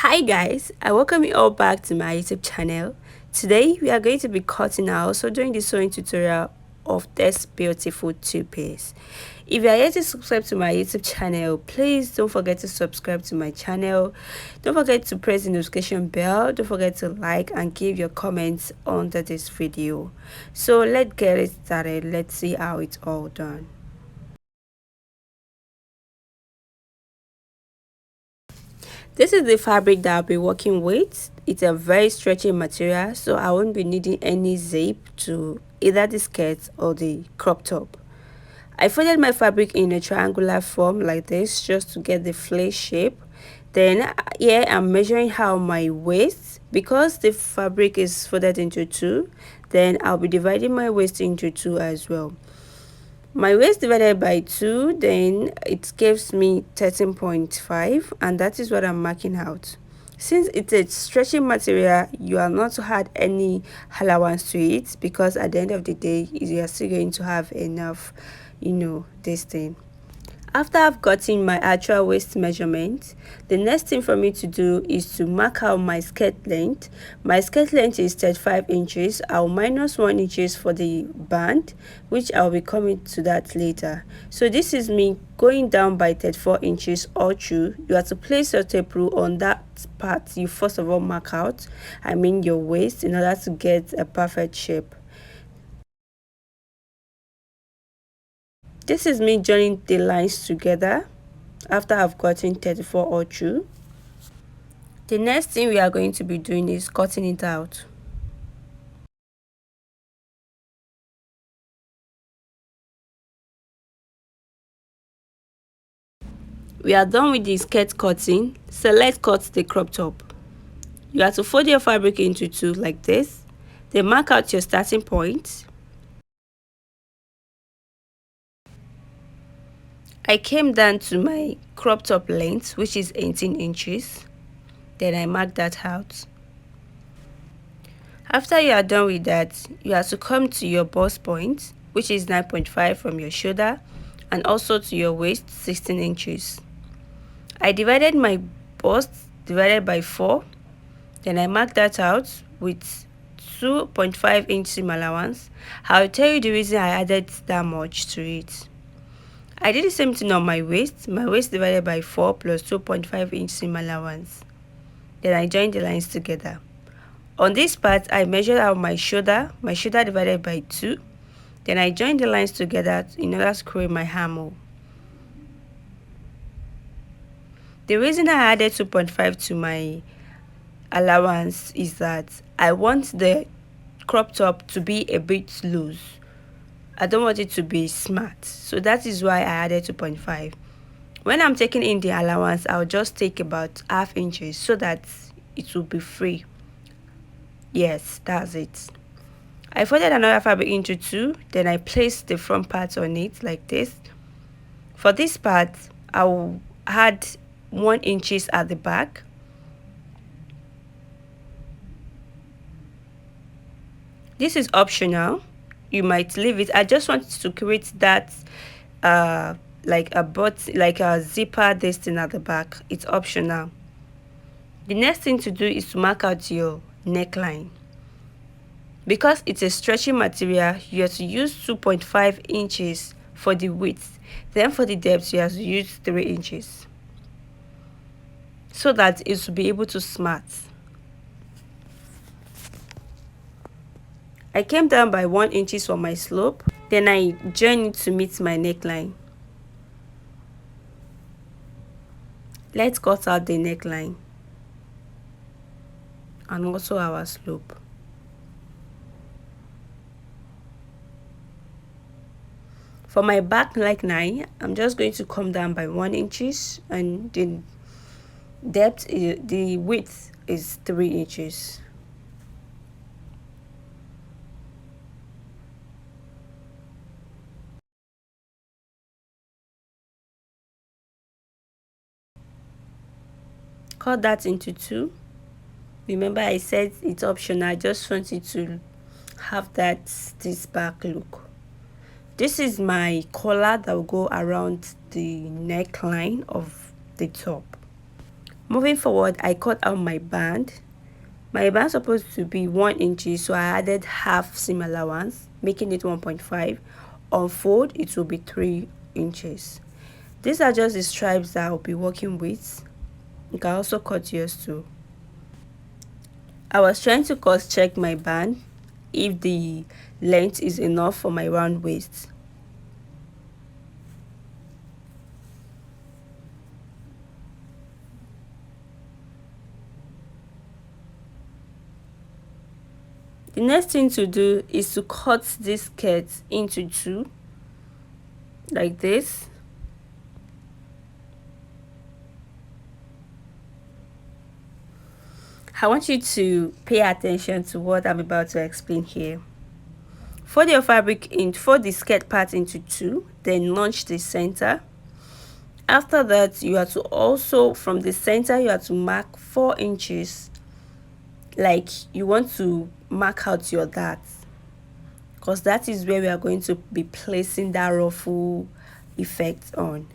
Hi guys, I welcome you all back to my YouTube channel. Today we are going to be cutting out, also doing the sewing tutorial of this beautiful two-piece. If you are yet to subscribe to my YouTube channel, please don't forget to subscribe to my channel. Don't forget to press the notification bell. Don't forget to like and give your comments under this video. So let's get it started. Let's see how it's all done. This is the fabric that I'll be working with. It's a very stretchy material, so I won't be needing any zip to either the skirt or the crop top. I folded my fabric in a triangular form like this just to get the flare shape. Then here I'm measuring how my waist, because the fabric is folded into two, then I'll be dividing my waist into two as well. My waist divided by 2, then it gives me 13.5, and that is what I'm marking out. Since it's a stretchy material, you are not to add any allowance to it, because at the end of the day you are still going to have enough, this thing. After I've gotten my actual waist measurement, the next thing for me to do is to mark out my skirt length. My skirt length is 35 inches. I'll minus 1 inches for the band, which I'll be coming to that later. So this is me going down by 34 inches all through. You have to place your tape rule on that part you first of all mark out, I mean your waist, in order to get a perfect shape. This is me joining the lines together after I've gotten 34 all through. The next thing we are going to be doing is cutting it out. We are done with the skirt cutting, so let's cut the crop top. You have to fold your fabric into two like this, then mark out your starting point. I came down to my crop top length, which is 18 inches. Then I marked that out. After you are done with that, you have to come to your bust point, which is 9.5 from your shoulder, and also to your waist, 16 inches. I divided my bust divided by 4, then I marked that out with 2.5 inch seam allowance. I'll tell you the reason I added that much to it. I did the same thing on my waist divided by 4 plus 2.5 inch seam allowance. Then I joined the lines together. On this part, I measured out my shoulder divided by 2. Then I joined the lines together in order to create my armhole. The reason I added 2.5 to my allowance is that I want the crop top to be a bit loose. I don't want it to be smart, so that is why I added 2.5. When I'm taking in the allowance, I'll just take about half inches so that it will be free. Yes, that's it. I folded another fabric into two, then I placed the front part on it like this. For this part, I will add 1 inches at the back. This is optional. You might leave it. I just wanted to create that like a zipper this thing at the back. It's optional. The next thing to do is to mark out your neckline. Because it's a stretchy material, you have to use 2.5 inches for the width. Then for the depth, you have to use 3 inches, so that it will be able to smart. I came down by 1 inches for my slope. Then I joined it to meet my neckline. Let's cut out the neckline and also our slope. For my back neckline, I'm just going to come down by 1 inches, and the depth, the width is 3 inches. Cut that into two. Remember, I said it's optional. I just want it to have this back look. This is my collar that will go around the neckline of the top. Moving forward, I cut out my band. My band supposed to be 1 inch, so I added half seam allowance, making it 1.5. On fold, it will be 3 inches. These are just the stripes that I'll be working with. You can also cut yours too. I was trying to cross check my band if the length is enough for my round waist. The next thing to do is to cut this skirt into 2, like this. I want you to pay attention to what I'm about to explain here. Fold your fabric in, fold the skirt part into 2, then notch the center. After that, you have to also, from the center, you have to mark 4 inches, like you want to mark out your dart, because that is where we are going to be placing that ruffle effect on.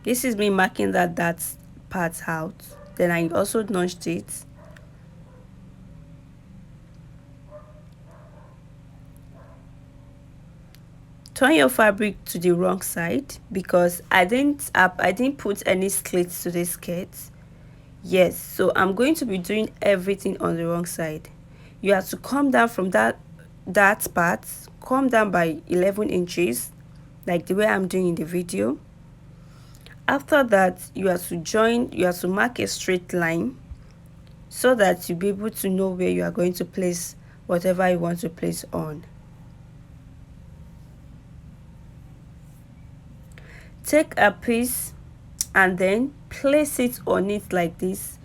This is me marking that part out. Then I also notched it. Turn your fabric to the wrong side, because I didn't put any slits to this skirt. Yes, so I'm going to be doing everything on the wrong side. You have to come down from that part, come down by 11 inches, like the way I'm doing in the video. After that, you have to mark a straight line, so that you'll be able to know where you are going to place whatever you want to place on. Take a piece and then place it on it like this.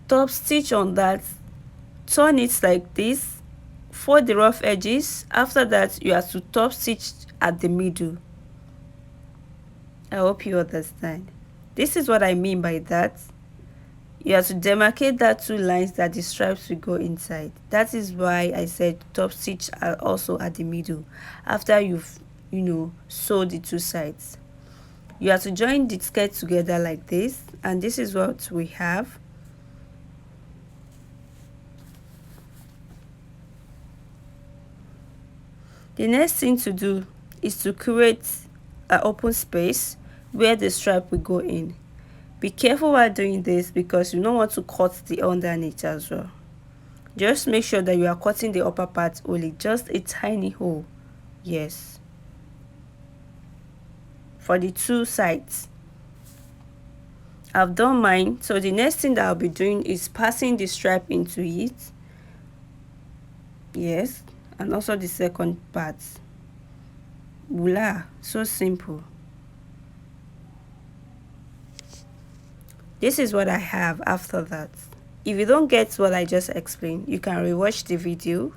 Top stitch on that, turn it like this, fold the rough edges. After that, you have to top stitch at the middle. I hope you understand. This is what I mean by that. You have to demarcate that 2 lines that the stripes will go inside. That is why I said top stitch are also at the middle, after you've sewed the 2 sides. You have to join the skirt together like this, and this is what we have. The next thing to do is to create an open space where the stripe will go in. Be careful while doing this, because you don't want to cut the underneath as well. Just make sure that you are cutting the upper part only, just a tiny hole. Yes, for the 2 sides. I've done mine, so the next thing that I'll be doing is passing the stripe into it. Yes, and also the second part. Voila, so simple. This is what I have after that. If you don't get what I just explained, you can rewatch the video.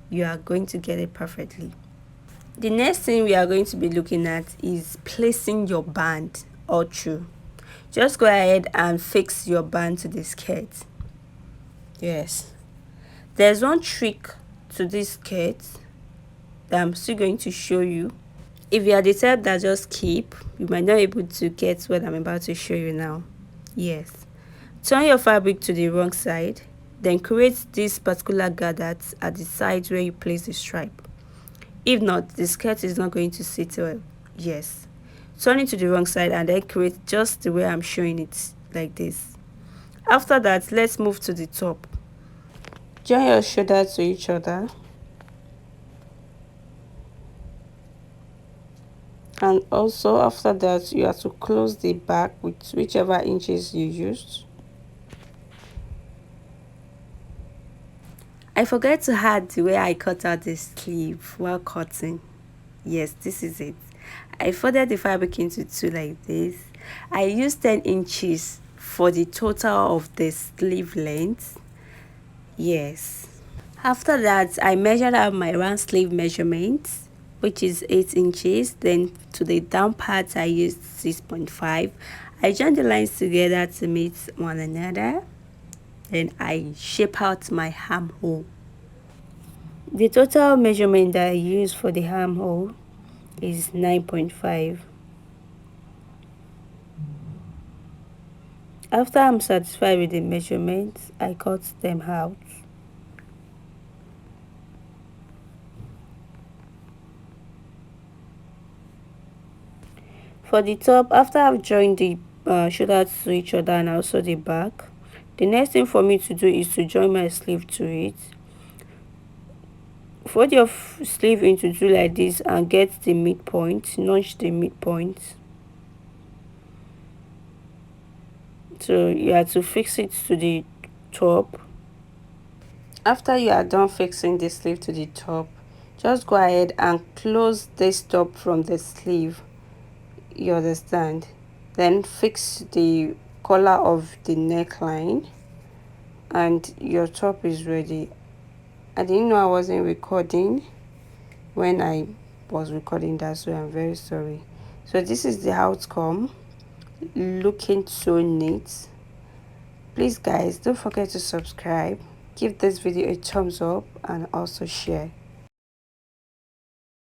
You are going to get it perfectly. The next thing we are going to be looking at is placing your band all through. Just go ahead and fix your band to the skirt. Yes, there's one trick to this skirt that I'm still going to show you. If you are the type that just skip, you might not be able to get what I'm about to show you now. Yes, turn your fabric to the wrong side, then create this particular gathered at the side where you place the stripe. If not, the skirt is not going to sit well. Yes, turn it to the wrong side and then create just the way I'm showing it, like this. After that, let's move to the top. Join your shoulders to each other, and also after that, you have to close the back with whichever inches you used. I forgot to add the way I cut out the sleeve while cutting. Yes, this is it. I folded the fabric into 2 like this. I used 10 inches for the total of the sleeve length. Yes. After that, I measured out my round sleeve measurement, which is 8 inches. Then to the down part, I used 6.5. I joined the lines together to meet one another. Then I shape out my armhole. The total measurement that I used for the armhole is 9.5. After I'm satisfied with the measurements, I cut them out. For the top, after I've joined the shoulders to each other and also the back, the next thing for me to do is to join my sleeve to it. Fold your sleeve into two like this and get the midpoint, notch the midpoint. So you have to fix it to the top. After you are done fixing the sleeve to the top, just go ahead and close this top from the sleeve. You understand? Then fix the collar of the neckline and your top is ready. I didn't know I wasn't recording when I was recording that, so I'm very sorry. So this is the outcome, looking so neat. Please guys, don't forget to subscribe, give this video a thumbs up and also share.